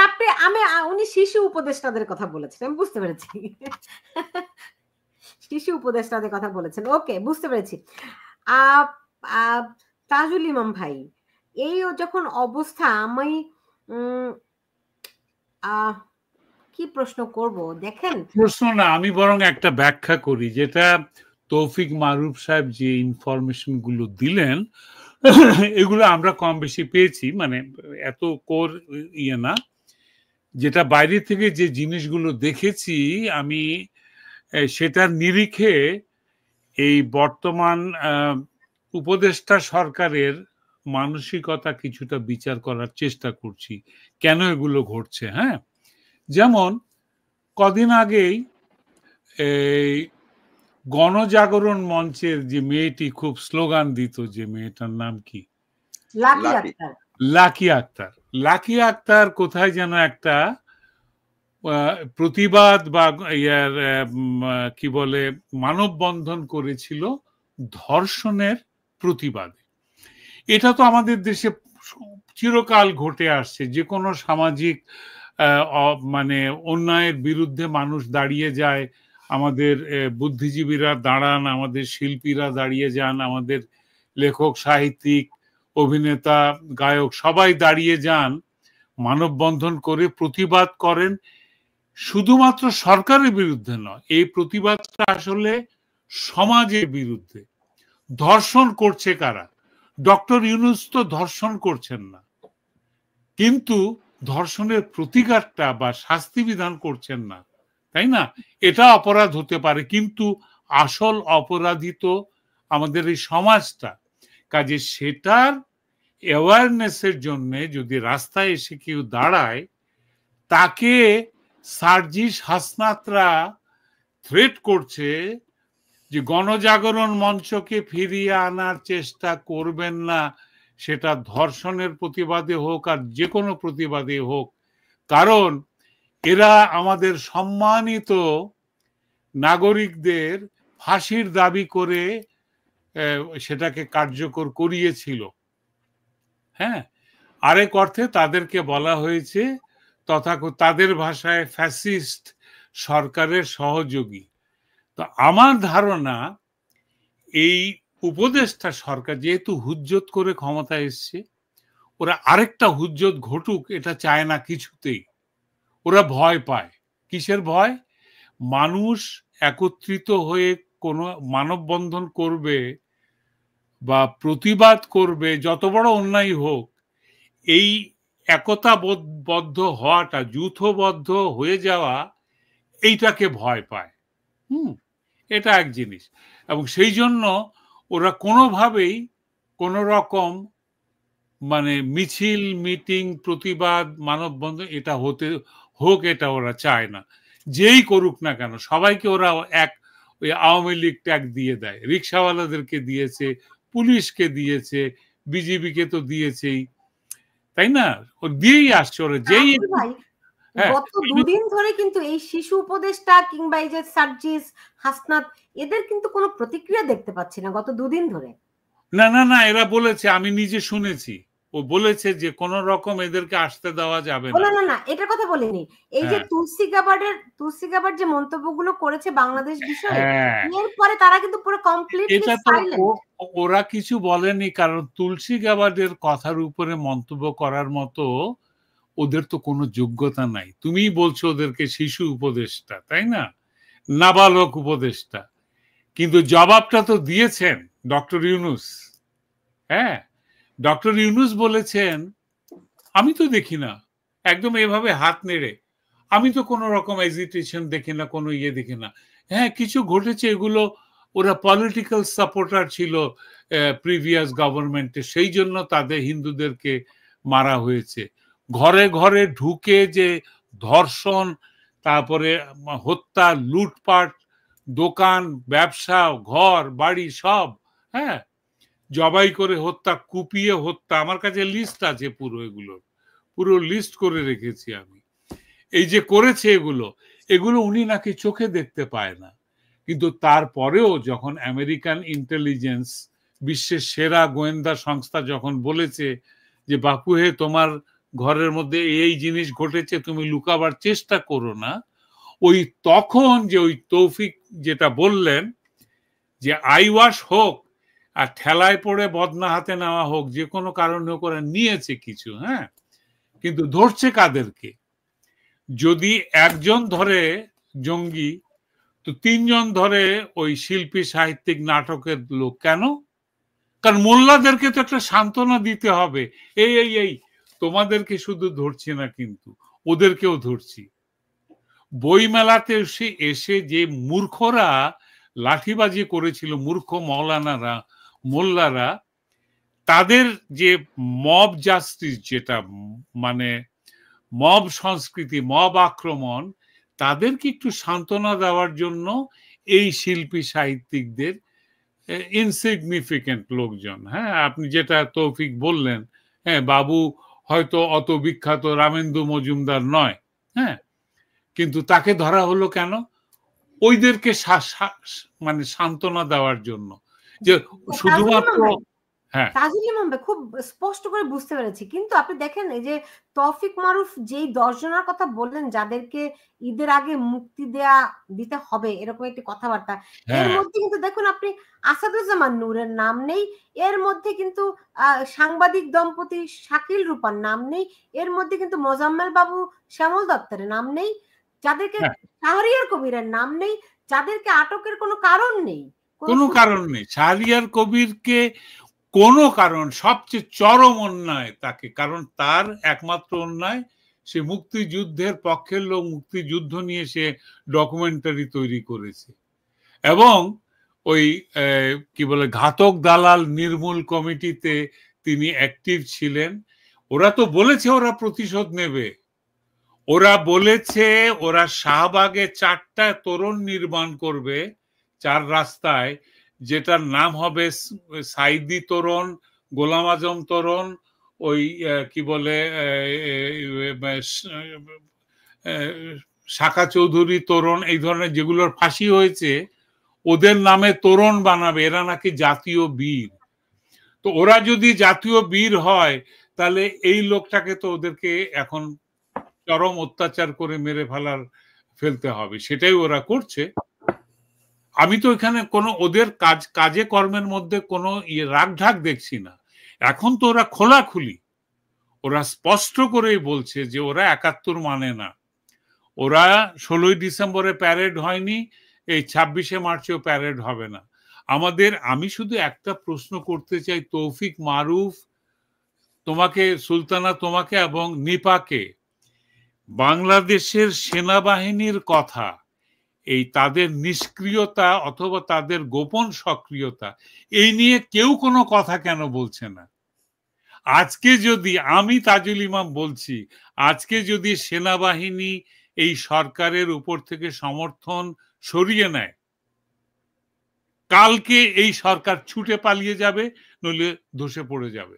আপনি উনি শিশু উপদেষ্টাদের কথা বলেছেন, আমি বুঝতে পেরেছি। শিশু উপদেষ্টাদের কথা বলেছেন। ওকে, বুঝতে পেরেছি। তাজুল ইমাম ভাই, এই যখন অবস্থা, আমি কি প্রশ্ন করব দেখেন। প্রশ্ন না, আমি বরং একটা ব্যাখ্যা করি, যেটা তৌফিক মারুফ সাহেব যে ইনফরমেশন গুলো দিলেন এগুলো আমরা কম বেশি পেয়েছি, মানে এত কোর ইয়ে না। যেটা বাইরে থেকে যে জিনিসগুলো দেখেছি আমি, সেটার নিরিখে এই বর্তমান উপদেষ্টা সরকারের মানসিকতা কিছুটা বিচার করার চেষ্টা করছি, কেন এগুলো ঘটছে। হ্যাঁ, যেমন কদিন আগেই এই গণজাগরণ মঞ্চের যে মেয়েটি খুব স্লোগান দিত, যে মেয়েটার নাম কি, লাকি আক্তার। লাকি আক্তার কোথায় যেন একটা প্রতিবাদ বা কি বলে মানববন্ধন করেছিল ধর্ষণের প্রতিবাদে। এটা তো আমাদের দেশে চিরকাল ঘটে আসছে, যে কোনো সামাজিক মানে অন্যায়ের বিরুদ্ধে মানুষ দাঁড়িয়ে যায়, আমাদের বুদ্ধিজীবীরা দাঁড়ান, আমাদের শিল্পীরা দাঁড়িয়ে যান, আমাদের লেখক সাহিত্যিক অভিনেতা গায়ক সবাই দাঁড়িয়ে যান, মানববন্ধন করে প্রতিবাদ করেন। শুধুমাত্র সরকারের বিরুদ্ধে নয়, এই প্রতিবাদটা আসলে সমাজের বিরুদ্ধে। ধর্ষণ করছে কারা? ডক্টর ইউনূস তো ধর্ষণ করছেন না, কিন্তু ধর্ষণের প্রতিকারটা বা শাস্তি বিধান করছেন না, তাই না? এটা অপরাধ হতে পারে, কিন্তু আসল অপরাধী তো আমাদের এই সমাজটা। কাজে সেটার অ্যাওয়ারনেসের জন্য যদি রাস্তায় এসে কেউ দাঁড়ায়, তাকে সার্জিস হাসনাতরা থ্রেট করছে যে গণজাগরণ মঞ্চকে ফিরিয়ে আনার চেষ্টা করবেন না, সেটা ধর্ষণের প্রতিবাদে হোক আর যে কোনো প্রতিবাদে হোক, কারণ এরা আমাদের সম্মানিত নাগরিকদের ফাঁসির দাবি করে সেটাকে কার্যকর করিয়েছিল। হ্যাঁ, আরেক অর্থে তাদেরকে বলা হয়েছে তাদের ভাষায় ফ্যাসিস্ট সরকারের সহযোগী। তো আমার ধারণা, এই উপদেষ্টা সরকার যেহেতু হুজ্জত করে ক্ষমতা এসছে, ওরা আরেকটা হুজ্জত ঘটুক এটা চায় না কিছুতেই। ওরা ভয় পায়। কিসের ভয়? মানুষ একত্রিত হয়ে কোনো মানববন্ধন করবে বা প্রতিবাদ করবে, যত বড় অন্যায় হোক, এই একতাবদ্ধ হওয়াটা, যূথবদ্ধ হয়ে যাওয়া, এইটাকে ভয় পায়। এটা এক জিনিস। এবং সেই জন্য ওরা কোনোভাবেই কোনো রকম মানে মিছিল, মিটিং, প্রতিবাদ, মানববন্ধন এটা হোক এটা ওরা চায় না। যেই করুক না কেন সবাইকে ওরা ওই আওয়ামী লীগ ট্যাগ দিয়ে দেয়, রিক্সাওয়ালাদেরকে দিয়েছে, পুলিশকে দিয়েছে, বিজিবিকে তো দিয়েছেই, তাই না? ও দিয়েই আসছে ওরা। যেই গত দুদিন ধরে কিন্তু এই শিশু উপদেষ্টা কিংবা এই যে সার্জিস হাসনাত, এদের কিন্তু কোনো প্রতিক্রিয়া দেখতে পাচ্ছি না গত দুদিন ধরে। না না না, এরা বলেছে, আমি নিজে শুনেছি, ও বলেছে যে কোন রকম এদেরকে আসতে দেওয়া যাবে না। না না, এটার কথা বলিনি। এই যে তুলসী গাবার যে মন্তব্যগুলো করেছে বাংলাদেশ বিষয়ে, এরপরে তারা কিন্তু পুরো কমপ্লিটলি সাইলেন্ট। ওরা কিছু বলেনি, কারণ তুলসী গাবারের কথার উপরে মন্তব্য করার মতো ওদের তো কোনো যোগ্যতা নাই। তুমিই বলছো ওদেরকে শিশু উপদেষ্টা, তাই না? নাবালক উপদেষ্টা। কিন্তু জবাবটা তো দিয়েছেন ডক্টর ইউনূস। হ্যাঁ, ডক্টর ইউনূস বলেছেন, আমি তো দেখি না, একদম এভাবে হাত নেড়ে, আমি তো কোনো রকম এজিটেশন দেখি না, কোনো ইয়ে দেখি না। হ্যাঁ, কিছু ঘটেছে, এগুলো ওরা পলিটিক্যাল সাপোর্টার ছিল প্রিভিয়াস গভর্নমেন্টে, সেই জন্য তাদের হিন্দুদেরকে মারা হয়েছে। ঘরে ঘরে ঢুকে যে ধর্ষণ, তারপরে হত্যা, লুটপাট, দোকান, ব্যবসা, ঘর বাড়ি সব, হ্যাঁ, জবাই করে হত্যা, কুপিয়ে হত্যা, আমার কাছে লিস্ট আছে পুরো লিস্ট করে রেখেছি আমি। এই যে করেছে এগুলো উনি নাকি চোখে দেখতে পায় না, কিন্তু তারপরেও যখন আমেরিকান ইন্টেলিজেন্স, বিশ্বের সেরা গোয়েন্দা সংস্থা যখন বলেছে যে বাপু হে, তোমার ঘরের মধ্যে এই জিনিস ঘটেছে, তুমি লুকাবার চেষ্টা করো না। ওই তখন যে ওই তৌফিক যেটা বললেন যে আইওয়াশ হোক আর ঠেলায় পড়ে বদনা হাতে নেওয়া হোক, যে কোনো কারণে করে নিয়েছে কিছু, হ্যাঁ, কিন্তু ধরছে কাদেরকে? যদি একজন ধরে জঙ্গি, তো 3 জন ধরে ওই শিল্পী, সাহিত্যিক, নাটকের লোক কেন? কারণ মোল্লাদেরকে তো একটা সান্ত্বনা দিতে হবে, এই এই এই তোমাদেরকে শুধু ধরছি না, কিন্তু ওদেরকেও ধরছি। বই মেলাতে এসে যে মূর্খরা লাঠিবাজি করেছিল, মূর্খ মৌলানারা, মোল্লারা, তাদের যে মব জাস্টিস, যেটা মানে মব সংস্কৃতি, মব আক্রমণ, তাদেরকে একটু সান্ত্বনা দেওয়ার জন্য এই শিল্পী সাহিত্যিকদের, ইনসিগনিফিকেন্ট লোকজন, হ্যাঁ, আপনি যেটা তৌফিক বললেন, হ্যাঁ, বাবু হয়তো অত বিখ্যাত রামেন্দু মজুমদার নয়, হ্যাঁ, কিন্তু তাকে ধরা হলো কেন? ওইদেরকে মানে সান্ত্বনা দেওয়ার জন্য, যে শুধুমাত্র। হ্যাঁ, তাজুল ইমাম ভাই খুব স্পষ্ট করে বুঝতে পেরেছি, কিন্তু আপনি দেখেন এই যে তৌফিক মারুফ যেই 10 জনের কথা বললেন যাদেরকে ঈদের আগে মুক্তি দিতে হবে, এরকম একটি কথাবার্তা, এর মধ্যে কিন্তু দেখুন আপনি আসাদুজ্জামান নূরের নাম নেই, এর মধ্যে কিন্তু সাংবাদিক দম্পতি শাকিল রূপার নাম নেই, এর মধ্যে কিন্তু মোজাম্মেল বাবু শ্যামল দত্তের নাম নেই, যাদেরকে শাহরিয়ার কবিরের নাম নেই, যাদেরকে আটকের কোনো কারণ নেই, কোনো কারণ নেই। শাহরিয়ার কবিরকে কোনো কারণ, সবচেয়ে চরম অন্যায় তাকে, কারণ তার একমাত্র অন্যায় সে মুক্তিযুদ্ধের পক্ষের লোক, মুক্তিযুদ্ধ নিয়ে সে ডকুমেন্টারি তৈরি করেছে, এবং ওই কি বলে ঘাতক দালাল নির্মূল কমিটিতে তিনি অ্যাক্টিভ ছিলেন। ওরা তো বলেছে ওরা প্রতিশোধ নেবে, ওরা বলেছে ওরা শাহবাগে 4টা তোরণ নির্মাণ করবে 4 রাস্তায়, যেটার নাম হবে সাইদি তোরণ, গোলাম আজম তোরণ, ওই কি বলে শাখা চৌধুরী তোরণ, এই ধরনের যেগুলোর ফাঁসি হয়েছে ওদের নামে তোরণ বানাবে, এরা নাকি জাতীয় বীর। তো ওরা যদি জাতীয় বীর হয়, তাহলে এই লোকটাকে তো ওদেরকে এখন চরম অত্যাচার করে মেরে ফেলতে হবে, সেটাই ওরা করছে। আমি তো এখানে কোনো ওদের কাজে কর্মের মধ্যে কোনো রাগ ঢাক দেখছি না। এখন তো ওরা খোলাখুলি, ওরা স্পষ্ট করেই বলছে যে ওরা 71 মানে না, ওরা 16ই ডিসেম্বরে প্যারেড হয়নি, এই 26শে মার্চেও প্যারেড হবে না। আমি শুধু একটা প্রশ্ন করতে চাই, তৌফিক মারুফ, তোমাকে, সুলতানা, তোমাকে এবং নিপাকে, বাংলাদেশের সেনাবাহিনীর কথা, এই তাদের নিষ্ক্রিয়তা অথবা তাদের গোপন সক্রিয়তা, এই নিয়ে কেউ কোনো কথা কেন বলছে না? আজকে যদি, আমি তাজুল ইমাম বলছি, আজকে যদি সেনাবাহিনী এই সরকারের উপর থেকে সমর্থন সরিয়ে নেয়, কালকে এই সরকার ছুটে পালিয়ে যাবে, নইলে ধসে পড়ে যাবে।